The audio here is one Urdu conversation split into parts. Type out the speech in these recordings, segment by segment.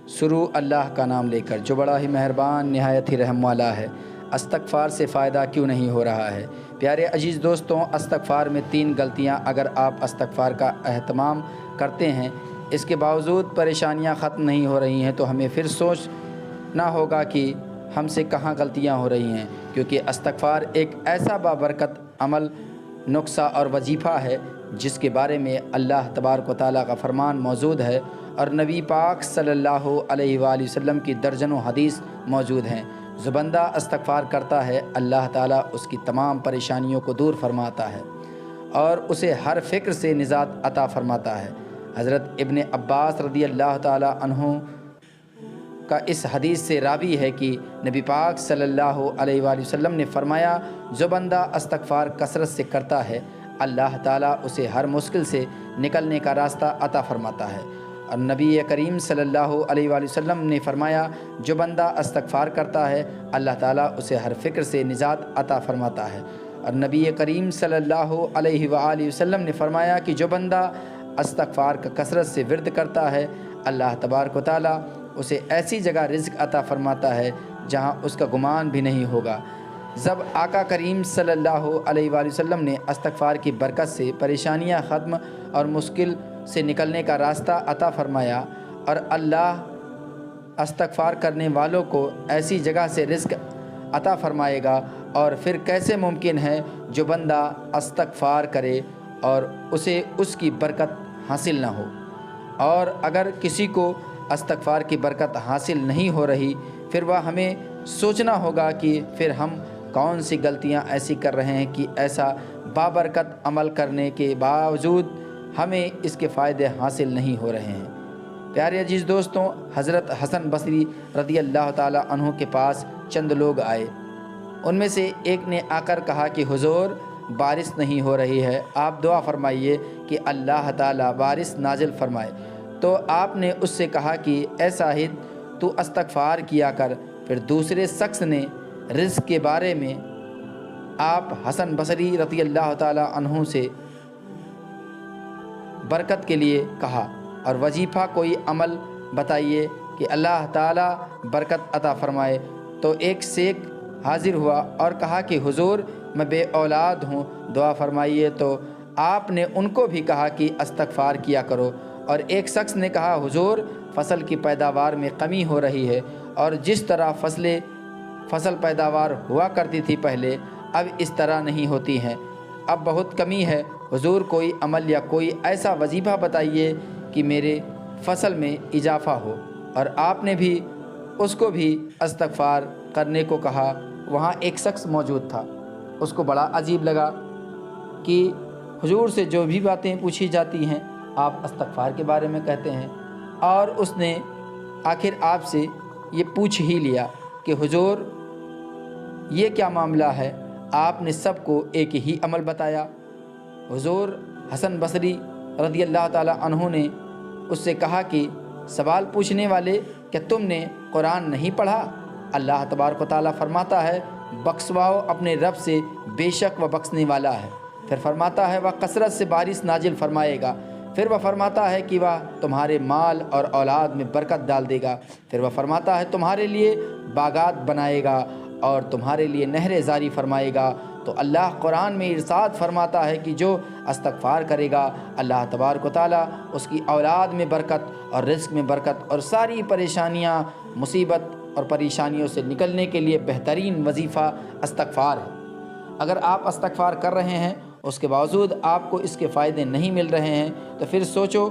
شروع اللہ کا نام لے کر جو بڑا ہی مہربان نہایت ہی رحم والا ہے۔ استغفار سے فائدہ کیوں نہیں ہو رہا ہے؟ پیارے عزیز دوستوں، استغفار میں 3 غلطیاں اگر آپ استغفار کا اہتمام کرتے ہیں، اس کے باوجود پریشانیاں ختم نہیں ہو رہی ہیں، تو ہمیں پھر سوچنا ہوگا کہ ہم سے کہاں غلطیاں ہو رہی ہیں، کیونکہ استغفار ایک ایسا بابرکت عمل، نسخہ اور وظیفہ ہے جس کے بارے میں اللہ تبارک و تعالیٰ کا فرمان موجود ہے اور نبی پاک صلی اللہ علیہ وآلہ وسلم کی درجنوں حدیث موجود ہیں۔ جو بندہ استغفار کرتا ہے، اللہ تعالیٰ اس کی تمام پریشانیوں کو دور فرماتا ہے اور اسے ہر فکر سے نجات عطا فرماتا ہے۔ حضرت ابن عباس رضی اللہ تعالیٰ عنہ کا اس حدیث سے راوی ہے کہ نبی پاک صلی اللہ علیہ وآلہ وسلم نے فرمایا، جو بندہ استغفار کثرت سے کرتا ہے، اللہ تعالیٰ اسے ہر مشکل سے نکلنے کا راستہ عطا فرماتا ہے۔ اور نبی کریم صلی اللہ علیہ وآلہ وسلم نے فرمایا، جو بندہ استغفار کرتا ہے، اللہ تعالیٰ اسے ہر فکر سے نجات عطا فرماتا ہے۔ اور نبی کریم صلی اللہ علیہ وآلہ وسلم نے فرمایا کہ جو بندہ استغفار کا کثرت سے ورد کرتا ہے، اللہ تبارک و تعالیٰ اسے ایسی جگہ رزق عطا فرماتا ہے جہاں اس کا گمان بھی نہیں ہوگا۔ جب آقا کریم صلی اللہ علیہ وآلہ وسلم نے استغفار کی برکت سے پریشانیاں ختم اور مشکل سے نکلنے کا راستہ عطا فرمایا، اور اللہ استغفار کرنے والوں کو ایسی جگہ سے رزق عطا فرمائے گا، اور پھر کیسے ممکن ہے جو بندہ استغفار کرے اور اسے اس کی برکت حاصل نہ ہو؟ اور اگر کسی کو استغفار کی برکت حاصل نہیں ہو رہی، پھر وہ ہمیں سوچنا ہوگا کہ پھر ہم کون سی غلطیاں ایسی کر رہے ہیں کہ ایسا بابرکت عمل کرنے کے باوجود ہمیں اس کے فائدے حاصل نہیں ہو رہے ہیں۔ پیارے عزیز دوستوں، حضرت حسن بصری رضی اللہ تعالیٰ عنہ کے پاس چند لوگ آئے۔ ان میں سے ایک نے آ کر کہا کہ حضور، بارش نہیں ہو رہی ہے، آپ دعا فرمائیے کہ اللہ تعالیٰ بارش نازل فرمائے۔ تو آپ نے اس سے کہا کہ اے صاحب، تو استغفار کیا کر۔ پھر دوسرے شخص نے رزق کے بارے میں آپ حسن بصری رضی اللہ تعالیٰ عنہ سے برکت کے لیے کہا، اور وظیفہ کوئی عمل بتائیے کہ اللہ تعالیٰ برکت عطا فرمائے۔ تو ایک شیخ حاضر ہوا اور کہا کہ حضور، میں بے اولاد ہوں، دعا فرمائیے۔ تو آپ نے ان کو بھی کہا کہ استغفار کیا کرو۔ اور ایک شخص نے کہا، حضور، فصل کی پیداوار میں کمی ہو رہی ہے، اور جس طرح فصل پیداوار ہوا کرتی تھی پہلے، اب اس طرح نہیں ہوتی ہیں، اب بہت کمی ہے۔ حضور، کوئی عمل یا کوئی ایسا وظیفہ بتائیے کہ میرے فصل میں اضافہ ہو۔ اور آپ نے بھی اس کو بھی استغفار کرنے کو کہا۔ وہاں ایک شخص موجود تھا، اس کو بڑا عجیب لگا کہ حضور سے جو بھی باتیں پوچھی جاتی ہیں آپ استغفار کے بارے میں کہتے ہیں، اور اس نے آخر آپ سے یہ پوچھ ہی لیا کہ حضور، یہ کیا معاملہ ہے؟ آپ نے سب کو ایک ہی عمل بتایا۔ حضور حسن بصری رضی اللہ تعالیٰ عنہ نے اس سے کہا کہ سوال پوچھنے والے، کہ تم نے قرآن نہیں پڑھا؟ اللہ تبارک و تعالیٰ فرماتا ہے، بخشواؤ اپنے رب سے، بے شک وہ بخشنے والا ہے۔ پھر فرماتا ہے وہ کثرت سے بارش نازل فرمائے گا۔ پھر وہ فرماتا ہے کہ وہ تمہارے مال اور اولاد میں برکت ڈال دے گا۔ پھر وہ فرماتا ہے تمہارے لیے باغات بنائے گا اور تمہارے لیے نہریں جاری فرمائے گا۔ تو اللہ قرآن میں ارشاد فرماتا ہے کہ جو استغفار کرے گا، اللہ تبارک و تعالیٰ اس کی اولاد میں برکت اور رزق میں برکت اور ساری پریشانیاں، مصیبت اور پریشانیوں سے نکلنے کے لیے بہترین وظیفہ استغفار ہے۔ اگر آپ استغفار کر رہے ہیں، اس کے باوجود آپ کو اس کے فائدے نہیں مل رہے ہیں، تو پھر سوچو،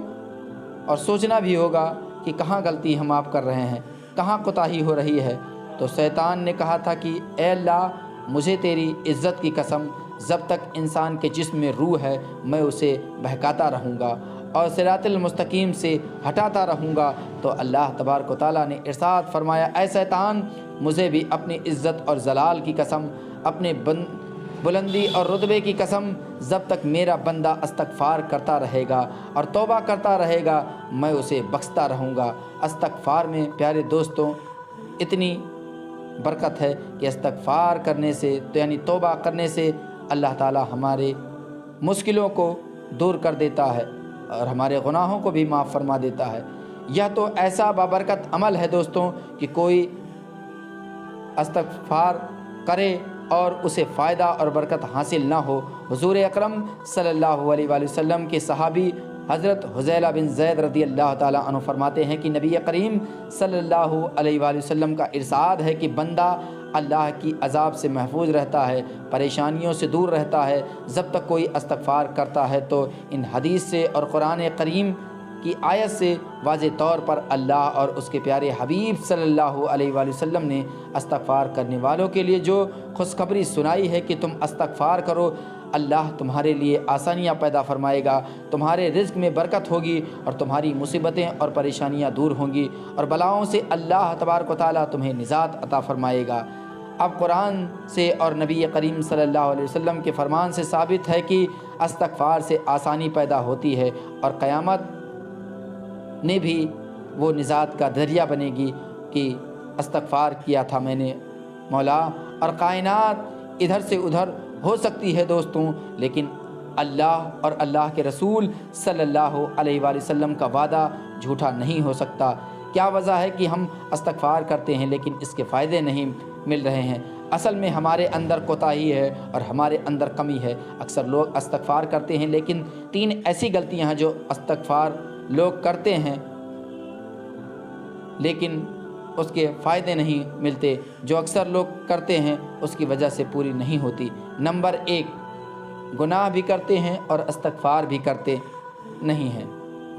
اور سوچنا بھی ہوگا کہ کہاں غلطی ہم آپ کر رہے ہیں، کہاں کوتاہی ہو رہی ہے۔ تو شیطان نے کہا تھا کہ اے اللہ، مجھے تیری عزت کی قسم، جب تک انسان کے جسم میں روح ہے میں اسے بہکاتا رہوں گا اور صراط المستقیم سے ہٹاتا رہوں گا۔ تو اللہ تبارک و تعالیٰ نے ارشاد فرمایا، اے شیطان، مجھے بھی اپنی عزت اور جلال کی قسم، اپنے بلندی اور رتبے کی قسم، جب تک میرا بندہ استغفار کرتا رہے گا اور توبہ کرتا رہے گا، میں اسے بخشتا رہوں گا۔ استغفار میں پیارے دوستوں اتنی برکت ہے کہ استغفار کرنے سے، یعنی توبہ کرنے سے، اللہ تعالی ہمارے مشکلوں کو دور کر دیتا ہے اور ہمارے گناہوں کو بھی معاف فرما دیتا ہے۔ یہ تو ایسا بابرکت عمل ہے دوستوں کہ کوئی استغفار کرے اور اسے فائدہ اور برکت حاصل نہ ہو۔ حضور اکرم صلی اللہ علیہ وآلہ وسلم کے صحابی حضرت حذیلہ بن زید رضی اللہ تعالیٰ عنہ فرماتے ہیں کہ نبی کریم صلی اللہ علیہ وآلہ وسلم کا ارشاد ہے کہ بندہ اللہ کی عذاب سے محفوظ رہتا ہے، پریشانیوں سے دور رہتا ہے جب تک کوئی استغفار کرتا ہے۔ تو ان حدیث سے اور قرآن کریم کی آیت سے واضح طور پر اللہ اور اس کے پیارے حبیب صلی اللہ علیہ وآلہ وسلم نے استغفار کرنے والوں کے لیے جو خوشخبری سنائی ہے کہ تم استغفار کرو، اللہ تمہارے لیے آسانیاں پیدا فرمائے گا، تمہارے رزق میں برکت ہوگی اور تمہاری مصیبتیں اور پریشانیاں دور ہوں گی اور بلاؤں سے اللہ تبارک و تعالیٰ تمہیں نجات عطا فرمائے گا۔ اب قرآن سے اور نبی کریم صلی اللہ علیہ وسلم کے فرمان سے ثابت ہے کہ استغفار سے آسانی پیدا ہوتی ہے اور قیامت نے بھی وہ نجات کا ذریعہ بنے گی کہ استغفار کیا تھا میں نے مولا، اور کائنات ادھر سے ادھر ہو سکتی ہے دوستوں، لیکن اللہ اور اللہ کے رسول صلی اللہ علیہ وآلہ وسلم کا وعدہ جھوٹا نہیں ہو سکتا۔ کیا وجہ ہے کہ ہم استغفار کرتے ہیں لیکن اس کے فائدے نہیں مل رہے ہیں؟ اصل میں ہمارے اندر کوتاہی ہے اور ہمارے اندر کمی ہے۔ اکثر لوگ استغفار کرتے ہیں لیکن 3 ایسی غلطیاں ہیں جو استغفار لوگ کرتے ہیں لیکن اس کے فائدے نہیں ملتے، جو اکثر لوگ کرتے ہیں اس کی وجہ سے پوری نہیں ہوتی۔ نمبر 1، گناہ بھی کرتے ہیں اور استغفار بھی کرتے نہیں ہیں،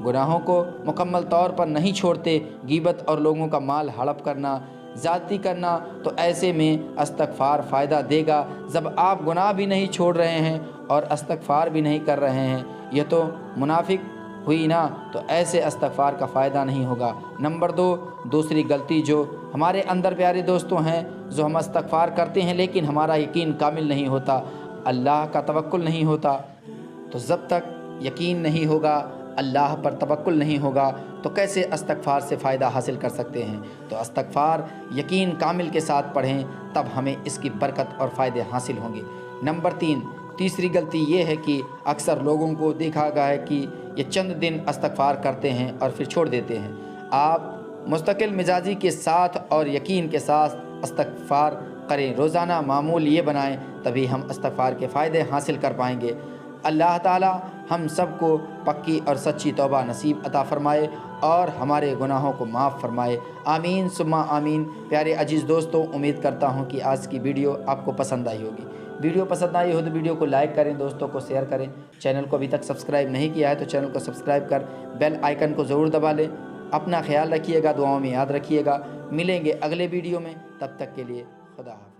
گناہوں کو مکمل طور پر نہیں چھوڑتے، غیبت اور لوگوں کا مال ہڑپ کرنا، زیادتی کرنا، تو ایسے میں استغفار فائدہ دے گا جب آپ گناہ بھی نہیں چھوڑ رہے ہیں اور استغفار بھی نہیں کر رہے ہیں، یہ تو منافق ہوئی نا، تو ایسے استغفار کا فائدہ نہیں ہوگا۔ نمبر 2، دوسری غلطی جو ہمارے اندر پیارے دوستوں ہیں، جو ہم استغفار کرتے ہیں لیکن ہمارا یقین کامل نہیں ہوتا، اللہ کا توکل نہیں ہوتا۔ تو جب تک یقین نہیں ہوگا، اللہ پر توکل نہیں ہوگا، تو کیسے استغفار سے فائدہ حاصل کر سکتے ہیں؟ تو استغفار یقین کامل کے ساتھ پڑھیں، تب ہمیں اس کی برکت اور فائدے حاصل ہوں گے۔ نمبر 3، تیسری غلطی یہ ہے کہ اکثر لوگوں کو دیکھا گیا ہے کہ یہ چند دن استغفار کرتے ہیں اور پھر چھوڑ دیتے ہیں۔ آپ مستقل مزاجی کے ساتھ اور یقین کے ساتھ استغفار کریں، روزانہ معمول یہ بنائیں، تبھی ہم استغفار کے فائدے حاصل کر پائیں گے۔ اللہ تعالی ہم سب کو پکی اور سچی توبہ نصیب عطا فرمائے اور ہمارے گناہوں کو معاف فرمائے، آمین ثم آمین۔ پیارے عزیز دوستوں، امید کرتا ہوں کہ آج کی ویڈیو آپ کو پسند آئی ہوگی۔ ویڈیو پسند آئی ہو تو ویڈیو کو لائک کریں، دوستوں کو شیئر کریں، چینل کو ابھی تک سبسکرائب نہیں کیا ہے تو چینل کو سبسکرائب کر بیل آئیکن کو ضرور دبا لیں۔ اپنا خیال رکھیے گا، دعاؤں میں یاد رکھیے گا۔ ملیں گے اگلے ویڈیو میں، تب تک کے لیے خدا حافظ۔